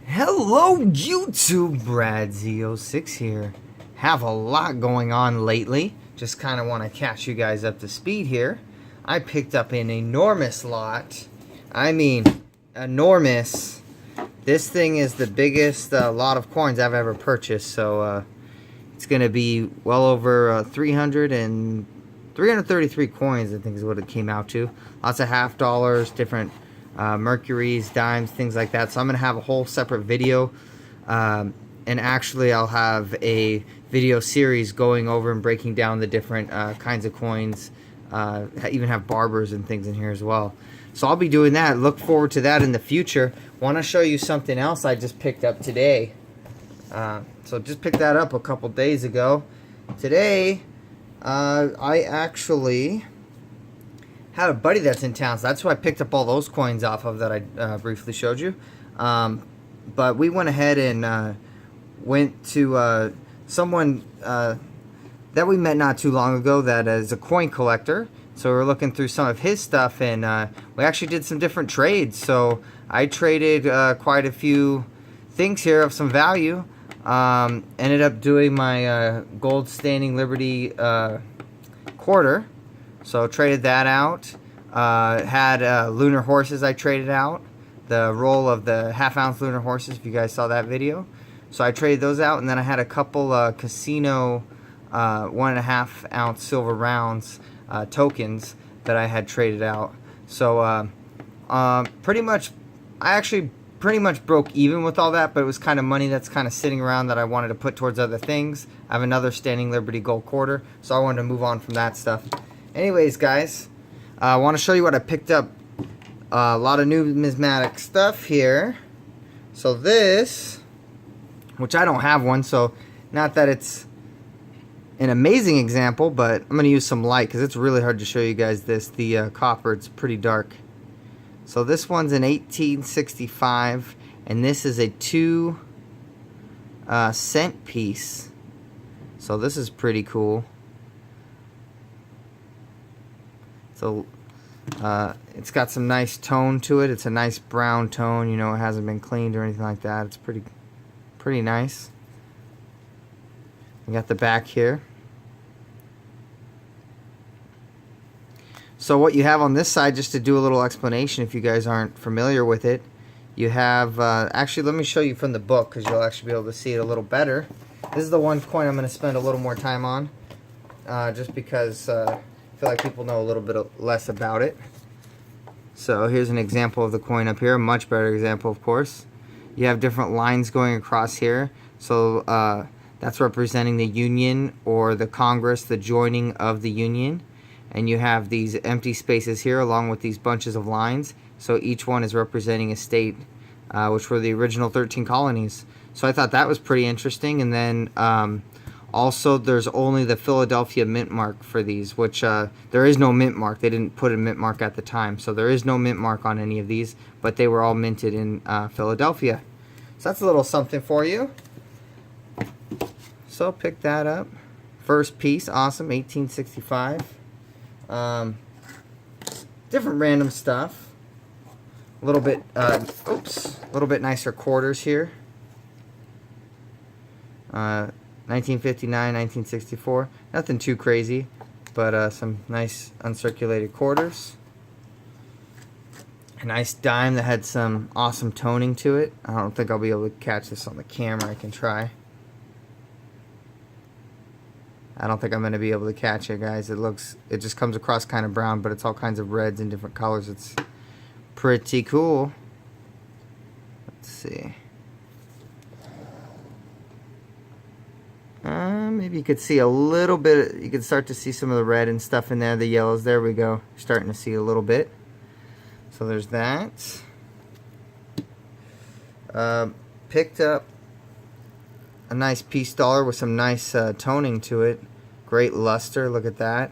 Hello YouTube, BradZ06 here. Have a lot going on lately. Just kind of want to catch you guys up to speed here. I picked up an enormous lot. I mean, enormous. This thing is the biggest lot of coins I've ever purchased. So it's going to be well over 333 coins, I think is what it came out to. Lots of half dollars, different mercuries, dimes, things like that. So I'm going to have a whole separate video. And actually I'll have a video series going over and breaking down the different kinds of coins. Even have barbers and things in here as well. So I'll be doing that. Look forward to that in the future. Want to show you something else I just picked up today. So just picked that up a couple days ago. Today, I actually had a buddy that's in town, so that's who I picked up all those coins off of that I briefly showed you. But we went ahead and went to someone that we met not too long ago that is a coin collector. So we were looking through some of his stuff, and we actually did some different trades. So I traded quite a few things here of some value. Ended up doing my gold Standing Liberty quarter. So traded that out. Had lunar horses I traded out. The roll of the half-ounce lunar horses, if you guys saw that video. So I traded those out, and then I had a couple casino 1.5 ounce silver rounds tokens that I had traded out. So pretty much, I actually pretty much broke even with all that, but it was kind of money that's kind of sitting around that I wanted to put towards other things. I have another Standing Liberty gold quarter, so I wanted to move on from that stuff. Anyways, guys, I want to show you what I picked up. A lot of numismatic stuff here. So this, which I don't have one, so not that it's an amazing example, but I'm going to use some light because it's really hard to show you guys this. The copper, it's pretty dark. So this one's an 1865, and this is a 2 cent piece. So this is pretty cool. So it's got some nice tone to it. It's a nice brown tone. You know, it hasn't been cleaned or anything like that. It's pretty nice. We got the back here. So what you have on this side, just to do a little explanation if you guys aren't familiar with it, you have, actually let me show you from the book because you'll actually be able to see it a little better. This is the one coin I'm going to spend a little more time on, just because I feel like people know a little bit less about it. So here's an example of the coin up here, a much better example of course. You have different lines going across here, so that's representing the Union or the Congress, the joining of the Union. And you have these empty spaces here along with these bunches of lines. So each one is representing a state, which were the original 13 colonies. So I thought that was pretty interesting. And then also there's only the Philadelphia mint mark for these, which there is no mint mark. They didn't put a mint mark at the time. So there is no mint mark on any of these, but they were all minted in Philadelphia. So that's a little something for you. So pick that up. First piece, awesome, 1865. Different random stuff. A little bit, a little bit nicer quarters here. 1959, 1964. Nothing too crazy, but some nice uncirculated quarters. A nice dime that had some awesome toning to it. I don't think I'll be able to catch this on the camera. I can try. I don't think I'm going to be able to catch it, guys. It just comes across kind of brown, but it's all kinds of reds and different colors. It's pretty cool. Let's see. Maybe you could see a little bit. You can start to see some of the red and stuff in there, the yellows. There we go. Starting to see a little bit. So there's that. Picked up a nice piece dollar with some nice toning to it. Great luster, look at that.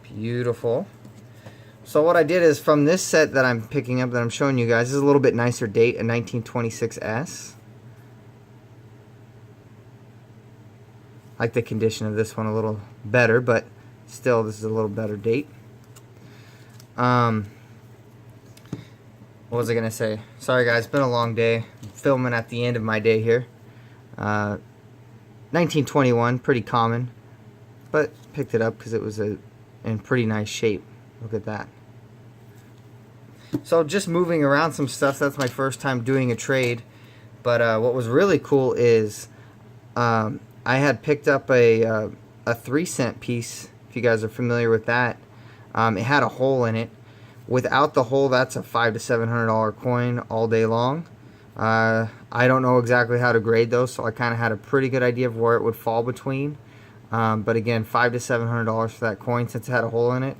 Beautiful. So what I did is from this set that I'm picking up, that I'm showing you guys, this is a little bit nicer date, a 1926S. I like the condition of this one a little better, but still this is a little better date. What was I gonna say? Sorry guys, it's been a long day. I'm filming at the end of my day here. 1921, pretty common, but picked it up because it was in pretty nice shape. Look at that. So just moving around some stuff. That's my first time doing a trade. But what was really cool is I had picked up a 3-cent piece. If you guys are familiar with that, it had a hole in it. Without the hole, that's a $500 to $700 coin all day long. I don't know exactly how to grade those, so I kind of had a pretty good idea of where it would fall between. But again, $500 to $700 for that coin since it had a hole in it.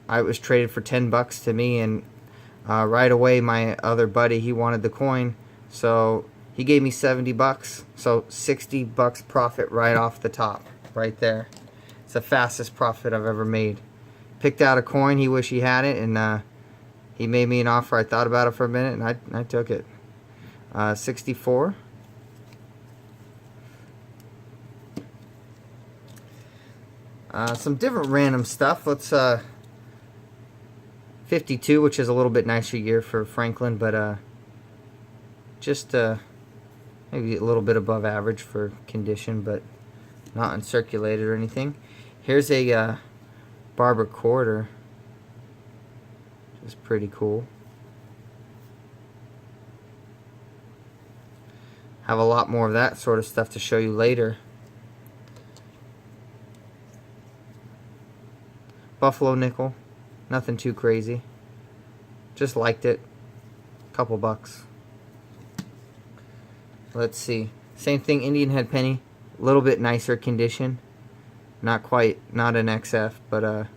I was traded for 10 bucks to me, and right away my other buddy, he wanted the coin, so he gave me 70 bucks. So 60 bucks profit right off the top, right there. It's the fastest profit I've ever made. Picked out a coin, he wished he had it, and he made me an offer. I thought about it for a minute, and I took it. 64. Some different random stuff. Let's 52, which is a little bit nicer year for Franklin, but just maybe a little bit above average for condition, but not uncirculated or anything. Here's a Barber quarter, which is pretty cool. Have a lot more of that sort of stuff to show you later. Buffalo nickel, nothing too crazy. Just liked it. Couple bucks. Let's see. Same thing, Indian head penny. A little bit nicer condition. Not quite, not an XF, but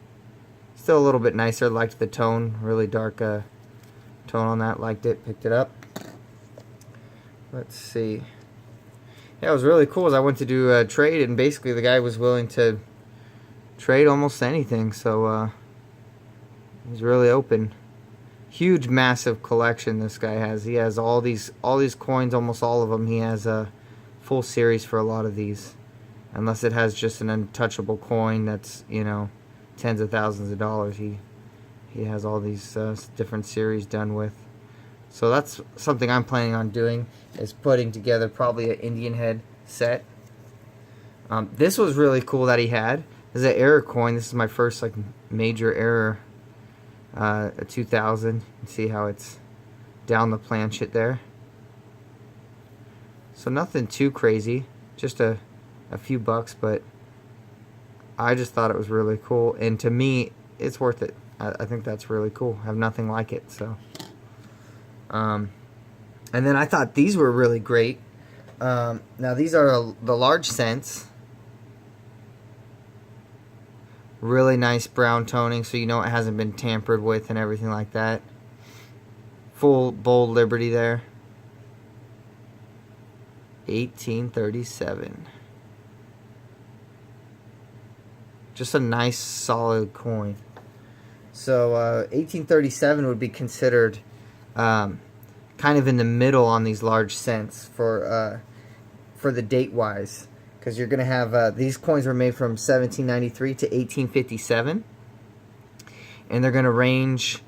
still a little bit nicer. Liked the tone, really dark tone on that. Liked it, picked it up. Let's see. Yeah, it was really cool. As I went to do a trade, and basically the guy was willing to trade almost anything. So he's really open. Huge, massive collection this guy has. He has all these coins, almost all of them. He has a full series for a lot of these. Unless it has just an untouchable coin that's, you know, tens of thousands of dollars. He has all these different series done with. So that's something I'm planning on doing, is putting together probably an Indian head set. This was really cool that he had. This is an error coin. This is my first like major error. A 2000. You can see how it's down the planchet there. So nothing too crazy. Just a few bucks, but I just thought it was really cool, and to me it's worth it. I think that's really cool. I have nothing like it. So and then I thought these were really great. Now these are the large cents. Really nice brown toning, so you know it hasn't been tampered with and everything like that. Full bold Liberty there. 1837. Just a nice solid coin. So 1837 would be considered kind of in the middle on these large cents for the date wise, because you're going to have these coins were made from 1793 to 1857, and they're going to range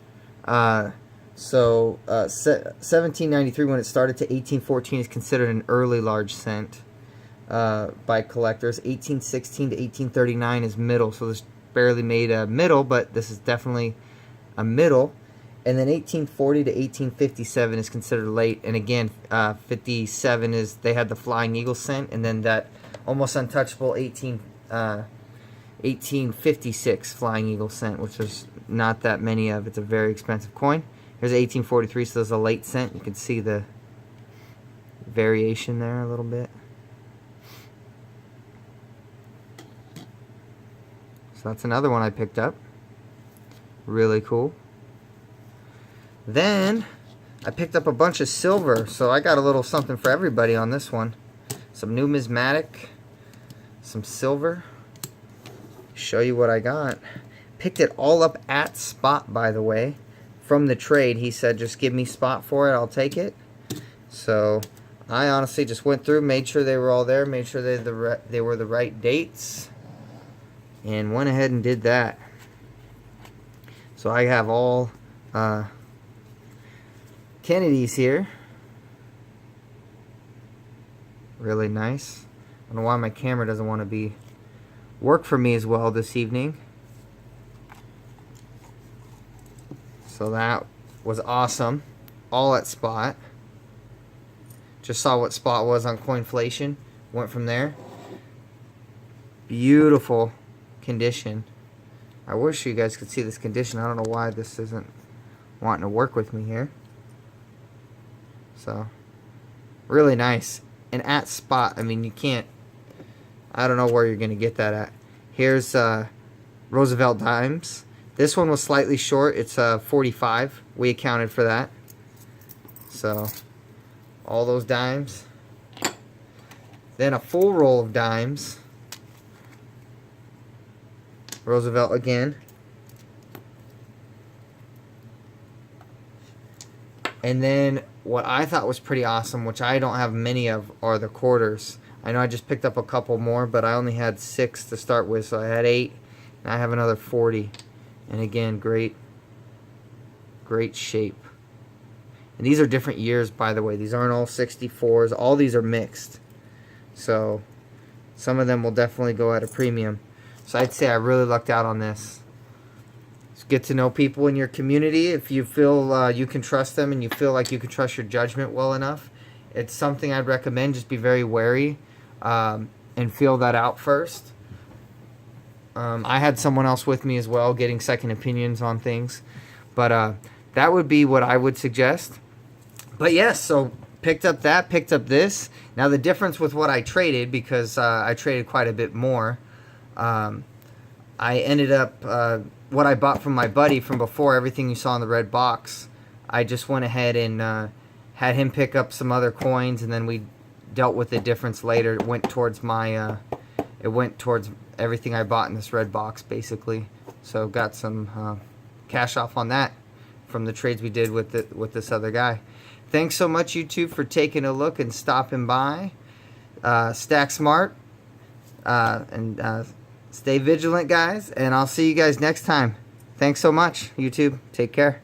1793 when it started to 1814 is considered an early large cent by collectors. 1816 to 1839 is middle, so this barely made a middle, but this is definitely a middle. And then 1840 to 1857 is considered late, and again 57 is, they had the Flying Eagle cent, and then that almost untouchable 1856 Flying Eagle cent, which there's not that many of. It's a very expensive coin. Here's 1843, so there's a late cent. You can see the variation there a little bit. So that's another one I picked up. Really cool. Then I picked up a bunch of silver, so I got a little something for everybody on this one. Some numismatic, some silver. Show you what I got. Picked it all up at spot, by the way. From the trade, he said, just give me spot for it, I'll take it. So I honestly just went through, made sure they were all there, made sure they were the right dates, and went ahead and did that. So I have all Kennedy's here. Really nice. I don't know why my camera doesn't want to work for me as well this evening. So that was awesome. All at Spot. Just saw what Spot was on Coinflation. Went from there. Beautiful condition. I wish you guys could see this condition. I don't know why this isn't wanting to work with me here. So, really nice. And at Spot, I mean, you can't, I don't know where you're going to get that at. Here's Roosevelt Dimes. This one was slightly short. It's 45. We accounted for that. So, all those dimes. Then a full roll of dimes. Roosevelt again. And then what I thought was pretty awesome, which I don't have many of, are the quarters. I know I just picked up a couple more, but I only had 6 to start with, so I had 8. And I have another 40. And again, great shape. And these are different years, by the way. These aren't all 64s. All these are mixed. So some of them will definitely go at a premium. So I'd say I really lucked out on this. It's get to know people in your community. If you feel you can trust them and you feel like you can trust your judgment well enough, it's something I'd recommend. Just be very wary and feel that out first. I had someone else with me as well, getting second opinions on things. But that would be what I would suggest. But yes, so picked up that, picked up this. Now the difference with what I traded, because I traded quite a bit more, I ended up, what I bought from my buddy from before, everything you saw in the red box, I just went ahead and had him pick up some other coins, and then we dealt with the difference later. It went towards my, it went towards everything I bought in this red box, basically. So got some cash off on that from the trades we did with this other guy. Thanks so much, YouTube, for taking a look and stopping by. Stack smart and stay vigilant, guys, and I'll see you guys next time. Thanks so much, YouTube. Take care.